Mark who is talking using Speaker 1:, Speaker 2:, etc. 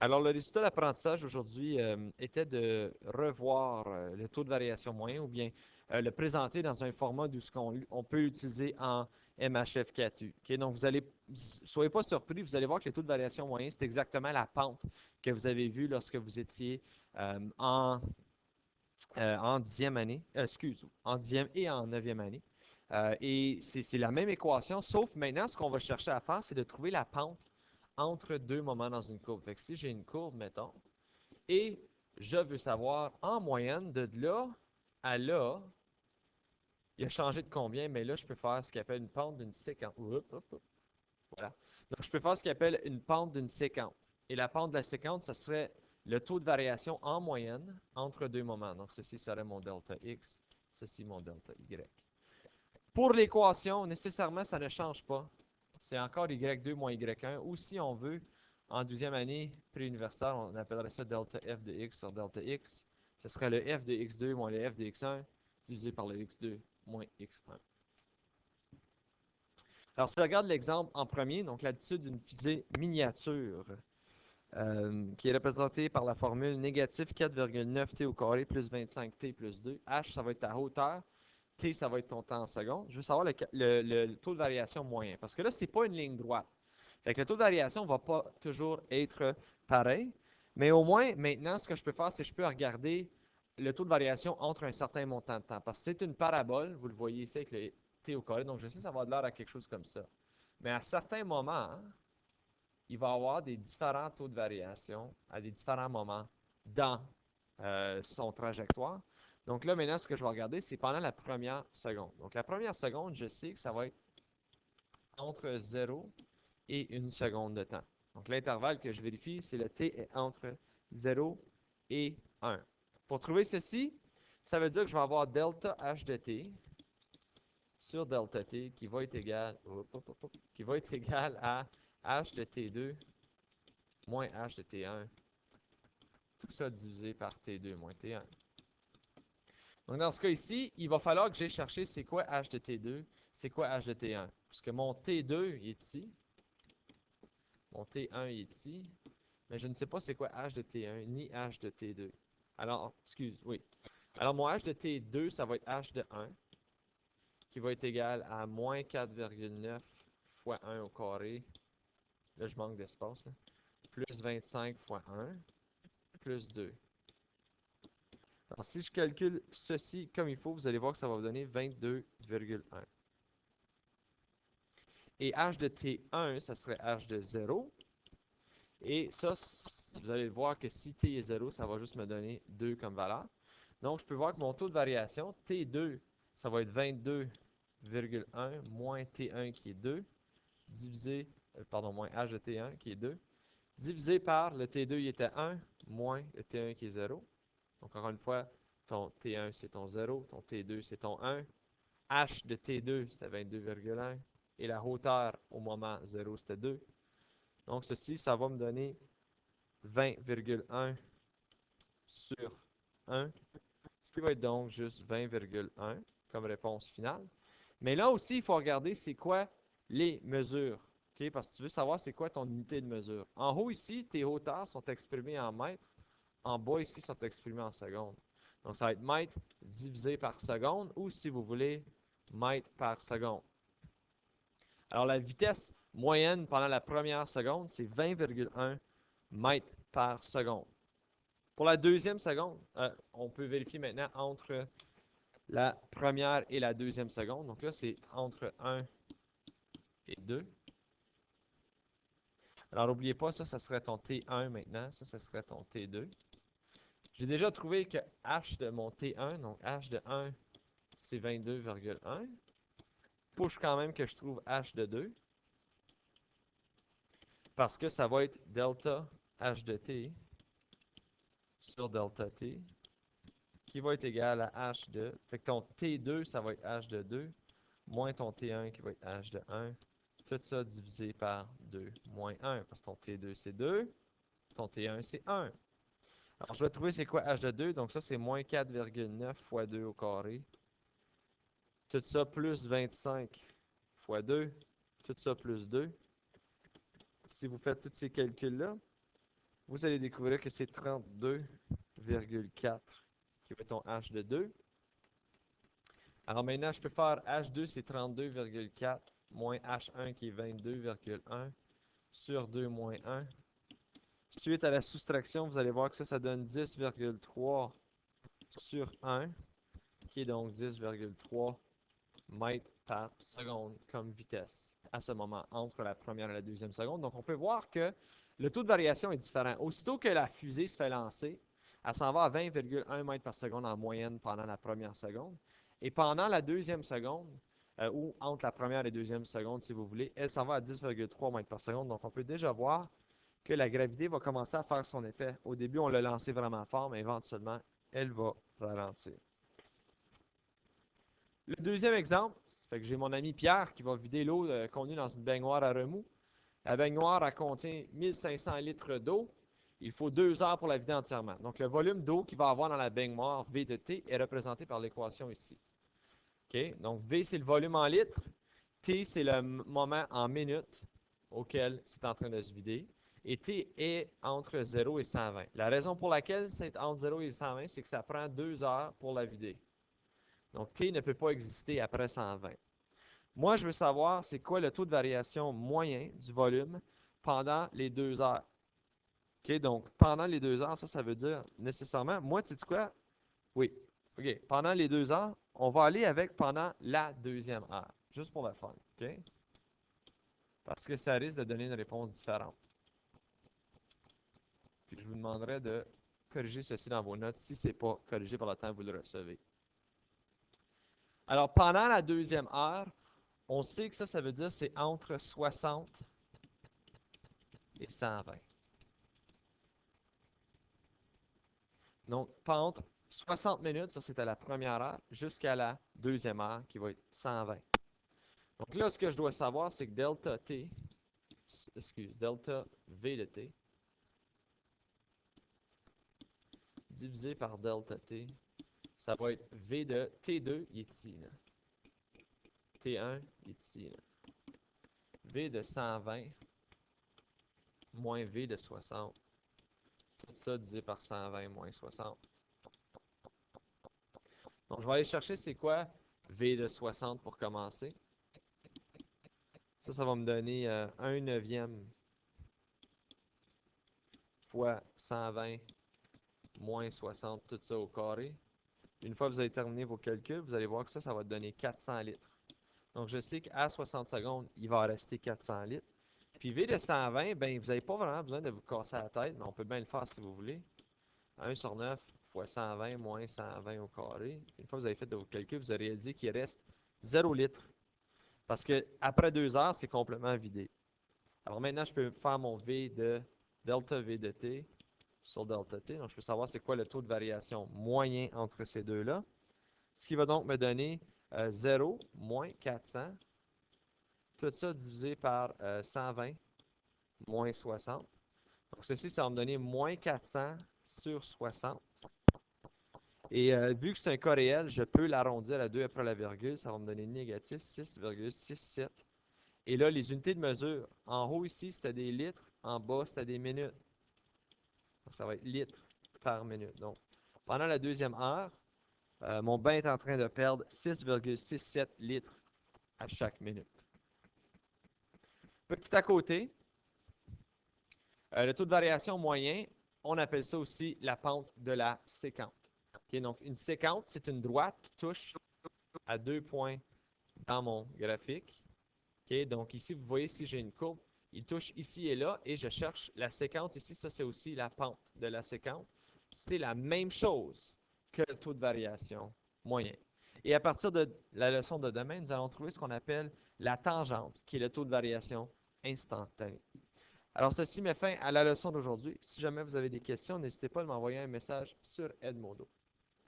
Speaker 1: Alors, le résultat d'apprentissage aujourd'hui était de revoir le taux de variation moyen ou bien le présenter dans un format d'où ce on peut l'utiliser en MHF4U. OK? Donc, soyez pas surpris, vous allez voir que le taux de variation moyen, c'est exactement la pente que vous avez vue lorsque vous étiez euh, en, en 10e année, en 10e et en 9e année. Et c'est la même équation, sauf maintenant, ce qu'on va chercher à faire, c'est de trouver la pente entre deux moments dans une courbe. Fait que si j'ai une courbe, mettons, et je veux savoir en moyenne de là à là, il a changé de combien, mais là, je peux faire ce qu'on appelle une pente d'une séquence. Voilà. Donc, je peux faire ce qu'on appelle une pente d'une séquence. Et la pente de la séquence, ce serait le taux de variation en moyenne entre deux moments. Donc, ceci serait mon delta x, ceci mon delta y. Pour l'équation, nécessairement, ça ne change pas. C'est encore y2 moins y1. Ou si on veut, en 12e année préuniversitaire, on appellerait ça delta f de x sur delta x. Ce serait le f de x2 moins le f de x1 divisé par le x2 moins x1. Alors, si je regarde l'exemple en premier, donc l'attitude d'une fusée miniature, qui est représentée par la formule négatif 4,9t au carré plus 25t plus 2. H, ça va être ta hauteur. T, ça va être ton temps en secondes. Je veux savoir le taux de variation moyen. Parce que là, ce n'est pas une ligne droite. Fait que le taux de variation ne va pas toujours être pareil. Mais au moins, maintenant, ce que je peux faire, c'est que je peux regarder le taux de variation entre un certain montant de temps. Parce que c'est une parabole, vous le voyez ici avec le t au carré, donc je sais que ça va de l'air à quelque chose comme ça. Mais à certains moments, il va y avoir des différents taux de variation à des différents moments dans son trajectoire. Donc là, maintenant, ce que je vais regarder, c'est pendant la première seconde. Donc la première seconde, je sais que ça va être entre 0 et 1 seconde de temps. Donc l'intervalle que je vérifie, c'est le t est entre 0 et 1. Pour trouver ceci, ça veut dire que je vais avoir delta h de t sur delta t qui va être égal à h de t2 moins h de t1, tout ça divisé par t2 moins t1. Donc dans ce cas ici, il va falloir que j'aille chercher c'est quoi h de t2, c'est quoi h de t1. Parce que mon t2 il est ici, mon t1 il est ici, mais je ne sais pas c'est quoi h de t1 ni h de t2. Alors, oui. Alors mon h de t2, ça va être h de 1, qui va être égal à moins 4,9 fois 1 au carré. Là, je manque d'espace. Plus 25 fois 1, plus 2. Alors, si je calcule ceci comme il faut, vous allez voir que ça va vous donner 22,1. Et h de t1, ça serait h de 0. Et ça, vous allez voir que si t est 0, ça va juste me donner 2 comme valeur. Donc, je peux voir que mon taux de variation, t2, ça va être 22,1 moins t1 qui est 2, divisé, moins h de t1 qui est 2, divisé par le t2 il était 1, moins le t1 qui est 0. Donc, encore une fois, ton T1, c'est ton 0. Ton T2, c'est ton 1. H de T2, c'était 22,1. Et la hauteur au moment 0, c'était 2. Donc, ceci, ça va me donner 20,1 sur 1, ce qui va être donc juste 20,1 comme réponse finale. Mais là aussi, il faut regarder c'est quoi les mesures. Okay? Parce que tu veux savoir c'est quoi ton unité de mesure. En haut ici, tes hauteurs sont exprimées en mètres. En bas ici, sont exprimées en secondes. Donc, ça va être mètres divisé par seconde ou, si vous voulez, mètres par seconde. Alors, la vitesse moyenne pendant la première seconde, c'est 20,1 mètres par seconde. Pour la deuxième seconde, on peut vérifier maintenant entre la première et la deuxième seconde. Donc là, c'est entre 1 et 2. Alors, n'oubliez pas, ça serait ton T1 maintenant. Ça serait ton T2. J'ai déjà trouvé que H de mon T1, donc H de 1, c'est 22,1. Faut quand même que je trouve H de 2. Parce que ça va être delta H de T sur delta T qui va être égal à H de... Fait que ton T2, ça va être H de 2 moins ton T1 qui va être H de 1. Tout ça divisé par 2 moins 1. Parce que ton T2, c'est 2. Ton T1, c'est 1. Alors, je vais trouver c'est quoi H de 2. Donc, ça, c'est moins 4,9 fois 2 au carré. Tout ça plus 25 fois 2. Tout ça plus 2. Si vous faites tous ces calculs-là, vous allez découvrir que c'est 32,4 qui va être ton H de 2. Alors maintenant, je peux faire H2, c'est 32,4 moins H1 qui est 22,1 sur 2 moins 1. Suite à la soustraction, vous allez voir que ça donne 10,3 sur 1, qui est donc 10,3 mètres par seconde comme vitesse à ce moment entre la première et la deuxième seconde. Donc on peut voir que le taux de variation est différent. Aussitôt que la fusée se fait lancer, elle s'en va à 20,1 mètres par seconde en moyenne pendant la première seconde. Et pendant la deuxième seconde, ou entre la première et deuxième seconde si vous voulez, elle s'en va à 10,3 mètres par seconde. Donc on peut déjà voir que la gravité va commencer à faire son effet. Au début, on l'a lancé vraiment fort, mais éventuellement, elle va ralentir. Le deuxième exemple, ça fait que j'ai mon ami Pierre qui va vider l'eau contenue dans une baignoire à remous. La baignoire elle contient 1500 litres d'eau. Il faut 2 heures pour la vider entièrement. Donc, le volume d'eau qu'il va avoir dans la baignoire V de T est représenté par l'équation ici. OK? Donc, V, c'est le volume en litres. T, c'est le moment en minutes auquel c'est en train de se vider. Et T est entre 0 et 120. La raison pour laquelle c'est entre 0 et 120, c'est que ça prend 2 heures pour la vider. Donc, T ne peut pas exister après 120. Moi, je veux savoir c'est quoi le taux de variation moyen du volume pendant les 2 heures. OK, donc pendant les 2 heures, ça veut dire nécessairement, moi, tu sais quoi? Oui. OK, pendant les 2 heures, on va aller avec pendant la deuxième heure, juste pour le fun. OK? Parce que ça risque de donner une réponse différente. Puis je vous demanderai de corriger ceci dans vos notes si ce n'est pas corrigé par le temps que vous le recevez. Alors, pendant la deuxième heure, on sait que ça veut dire c'est entre 60 et 120. Donc, entre 60 minutes, ça c'était la première heure, jusqu'à la deuxième heure qui va être 120. Donc là, ce que je dois savoir, c'est que delta T, delta V de T, divisé par delta T, ça va être V de T2, il est ici. Là. T1, il est ici. Là. V de 120 moins V de 60. Tout ça divisé par 120 moins 60. Donc, je vais aller chercher c'est quoi V de 60 pour commencer. Ça va me donner 1 neuvième fois 120 moins 60, tout ça au carré. Une fois que vous avez terminé vos calculs, vous allez voir que ça va donner 400 litres. Donc, je sais qu'à 60 secondes, il va rester 400 litres. Puis V de 120, ben, vous n'avez pas vraiment besoin de vous casser la tête, mais on peut bien le faire si vous voulez. 1 sur 9 fois 120 moins 120 au carré. Une fois que vous avez fait vos calculs, vous allez réaliser qu'il reste 0 litres. Parce qu'après 2 heures, c'est complètement vidé. Alors maintenant, je peux faire mon V de delta V de T sur delta T. Donc, je peux savoir c'est quoi le taux de variation moyen entre ces deux-là. Ce qui va donc me donner 0 moins 400. Tout ça divisé par 120 moins 60. Donc, ceci, ça va me donner moins 400 sur 60. Et vu que c'est un cas réel, je peux l'arrondir à 2 après la virgule. Ça va me donner négatif 6,67. Et là, les unités de mesure, en haut ici, c'était des litres. En bas, c'était des minutes. Donc, ça va être litres par minute. Donc, pendant la deuxième heure, mon bain est en train de perdre 6,67 litres à chaque minute. Petit à côté, le taux de variation moyen, on appelle ça aussi la pente de la séquente. Okay, donc, une séquente, c'est une droite qui touche à 2 points dans mon graphique. Okay, donc, ici, vous voyez, si j'ai une courbe, il touche ici et là, et je cherche la séquente ici. Ça, c'est aussi la pente de la séquente. C'était la même chose que le taux de variation moyen. Et à partir de la leçon de demain, nous allons trouver ce qu'on appelle la tangente, qui est le taux de variation instantané. Alors, ceci met fin à la leçon d'aujourd'hui. Si jamais vous avez des questions, n'hésitez pas à m'envoyer un message sur Edmodo.